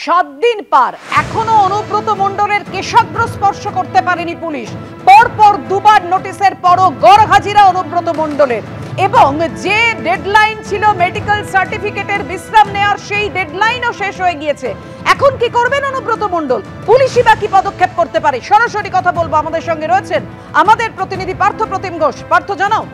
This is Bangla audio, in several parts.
7 দিন পার এখনো অনুব্রত মণ্ডলের কেশাগ্র স্পর্শ করতে পারেনি পুলিশ। পরপর দুবার নোটিশের পরও গড়হাজিরা অনুব্রত মণ্ডলের, এবং যে ডেডলাইন ছিল মেডিকেল সার্টিফিকেটের বিশ্রাম নেওয়ার, সেই ডেডলাইনও শেষ হয়ে গিয়েছে। এখন কি করবেন অনুব্রত মণ্ডল? পুলিশই বা কি পদক্ষেপ করতে পারে? সরাসরি কথা বলবো। আমাদের সঙ্গে রয়েছেন আমাদের প্রতিনিধি পার্থ প্রতিম ঘোষ। পার্থ, জানাও।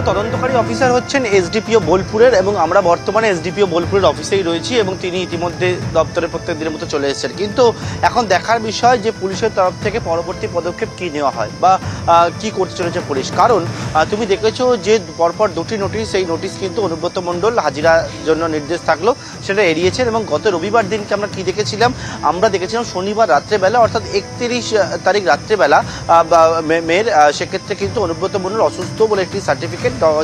তদন্তকারী অফিসার হচ্ছেন এসডিপিও বোলপুরের, এবং আমরা বর্তমানে এসডিপিও বোলপুরের অফিসেই রয়েছি, এবং তিনি ইতিমধ্যে দপ্তরে প্রত্যেক দিনের মতো চলে এসেছেন। কিন্তু এখন দেখার বিষয় যে পুলিশের তরফ থেকে পরবর্তী পদক্ষেপ কি নেওয়া হয় বা কি করতে চলেছে পুলিশ। কারণ তুমি দেখেছো যে পরপর দুটি নোটিশ, এই নোটিশ কিন্তু অনুব্রত মণ্ডল হাজিরার জন্য নির্দেশ থাকলো সেটা এড়িয়েছেন। এবং গত রবিবার দিনকে আমরা কি দেখেছিলাম? আমরা দেখেছিলাম শনিবার রাত্রেবেলা, অর্থাৎ 31 তারিখ রাত্রেবেলা মেয়ের, সেক্ষেত্রে কিন্তু অনুব্রত মণ্ডল অসুস্থ বলে একটি সার্টিফিকেট,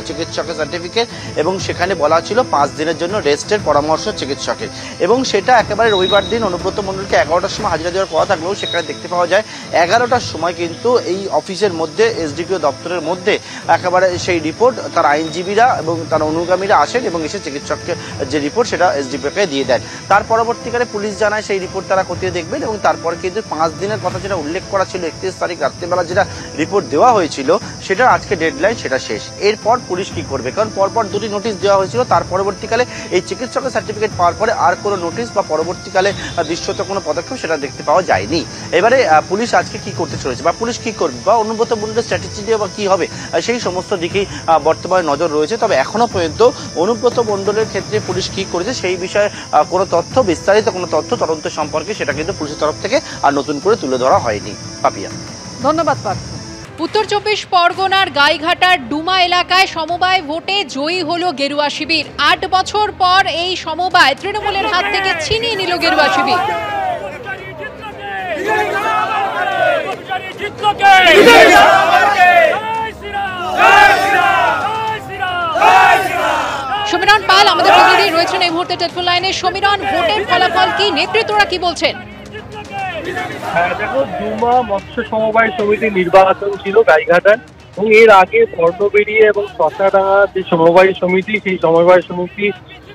চিকিৎসকের সার্টিফিকেট, এবং সেখানে বলা ছিল 5 দিনের জন্য রেস্টের পরামর্শ চিকিৎসকের। এবং সেটা একেবারে রবিবার দিন অনুব্রত মণ্ডলকে 11টার সময় হাজিরা দেওয়ার কথা থাকলেও সেখানে দেখতে পাওয়া যায় 11টার সময় কিন্তু এই অফিসের মধ্যে, এসডিপিও দপ্তরের মধ্যে একেবারে সেই রিপোর্ট তার আইনজীবীরা এবং তার অনুগামীরা আসেন এবং এসে চিকিৎসককে যে রিপোর্ট সেটা এসডিপিওকে দিয়ে দেন। তার পরবর্তীকালে পুলিশ জানায় সেই রিপোর্ট তারা খতিয়ে দেখবেন, এবং তারপর কিন্তু 5 দিনের কথা যেটা উল্লেখ করা ছিল 31 তারিখ রাত্রিবেলা যেটা রিপোর্ট দেওয়া হয়েছিল সেটা আজকে ডেডলাইন, সেটা শেষ। এরপর পুলিশ কি করবে? কারণ পরপর দুটি নোটিশ দেওয়া হয়েছিল, তার পরবর্তীকালে এই চিকিৎসকের সার্টিফিকেট পাওয়ার পরে আর কোনো নোটিশ বা পরবর্তীকালে দৃশ্যত কোনো পদক্ষেপ সেটা দেখতে পাওয়া যায়নি। এবারে পুলিশ আজকে কি করতে চলেছে বা পুলিশ কি করবে বা অনুব্রত মণ্ডলের স্ট্র্যাটেজি দিয়ে বা কি হবে, সেই সমস্ত দিকেই বর্তমানে নজর রয়েছে। তবে এখনো পর্যন্ত অনুব্রত মণ্ডলের ক্ষেত্রে পুলিশ কি করেছে সেই বিষয়ে কোনো তথ্য, বিস্তারিত কোনো তথ্য তদন্ত সম্পর্কে সেটা কিন্তু পুলিশের তরফ থেকে আর নতুন করে তুলে ধরা হয়নি। পাপিয়া, ধন্যবাদ পার্থ। উত্তর 24 পরগনার গাইঘাটার ডুমা এলাকায় সমবায় ভোটে জয়ী হলো গেরুয়া শিবির। 8 বছর পর এই সমবায় তৃণমূলের হাত থেকে ছিনিয়ে নিল গেরুয়া শিবির। সমীরণ পাল আমাদের প্রতিনিধি রয়েছেন এই মুহূর্তে টেলিফোন লাইনে। সমীরণ, ভোটের ফলাফল কি? নেতৃত্বরা কি বলছেন? দেখো, ডুমা মৎস্য সমবায় সমিতির নির্বাচন ছিল গাইঘাটার, এবং এর আগে বর্ণবেড়িয়া এবং শশাডাঙ্গা যে সমবায় সমিতি, সেই সমবায় সমিতি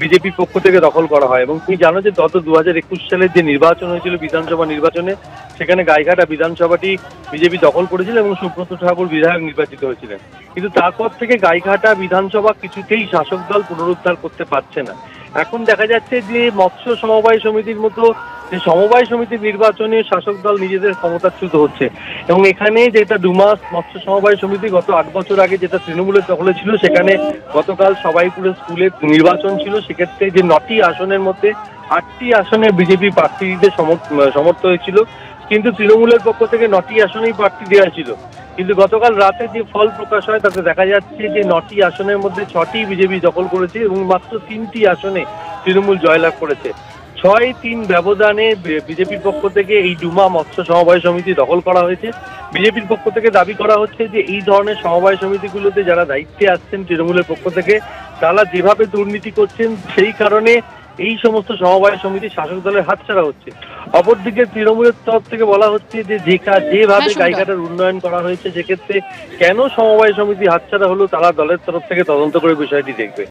বিজেপির পক্ষ থেকে দখল করা হয়। এবং তুমি জানো যে গত 2021 সালের যে নির্বাচন হয়েছিল বিধানসভা নির্বাচনে, সেখানে গাইঘাটা বিধানসভাটি বিজেপি দখল করেছিল এবং সুব্রত ঠাকুর বিধায়ক নির্বাচিত হয়েছিলেন। কিন্তু তারপর থেকে গাইঘাটা বিধানসভা কিছুতেই শাসক দল পুনরুদ্ধার করতে পারছে না। এখন দেখা যাচ্ছে যে মৎস্য সমবায় সমিতির মতো যে সমবায় সমিতির নির্বাচনে শাসক দল নিজেদের ক্ষমতাচ্যুত হচ্ছে। এবং এখানে যেটা ডুমা মৎস্য সমবায় সমিতি গত 8 বছর আগে যেটা তৃণমূলের দখলে ছিল, সেখানে গতকাল সবাইপুরের স্কুলে নির্বাচন ছিল। সেক্ষেত্রে যে 9টি আসনের মধ্যে 8টি আসনে বিজেপি প্রার্থীদের সমর্থ হয়েছিল, কিন্তু তৃণমূলের পক্ষ থেকে 9টি আসনেই প্রার্থী দেওয়া ছিল। কিন্তু গতকাল রাতে যে ফল প্রকাশ হয় তাতে দেখা যাচ্ছে যে 9টি আসনের মধ্যে 6টি বিজেপি দখল করেছে এবং মাত্র 3টি আসনে তৃণমূল জয়লাভ করেছে। 6-3 ব্যবধানে বিজেপির পক্ষ থেকে এই ডুমা মৎস্য সমবায় সমিতি দখল করা হয়েছে। বিজেপির পক্ষ থেকে দাবি করা হচ্ছে যে এই ধরনের সমবায় সমিতিগুলোতে যারা দায়িত্বে আসছেন তৃণমূলের পক্ষ থেকে, তারা যেভাবে দুর্নীতি করছেন সেই কারণে এই সমস্ত সমবায় সমিতি শাসক দলের হাতছাড়া হচ্ছে। অপরদিকে তৃণমূলের তরফ থেকে বলা হচ্ছে যে যেভাবে গাইঘাটার উন্নয়ন করা হয়েছে, সেক্ষেত্রে কেন সমবায় সমিতি হাতছাড়া হলো তারা দলের তরফ থেকে তদন্ত করে বিষয়টি দেখবে।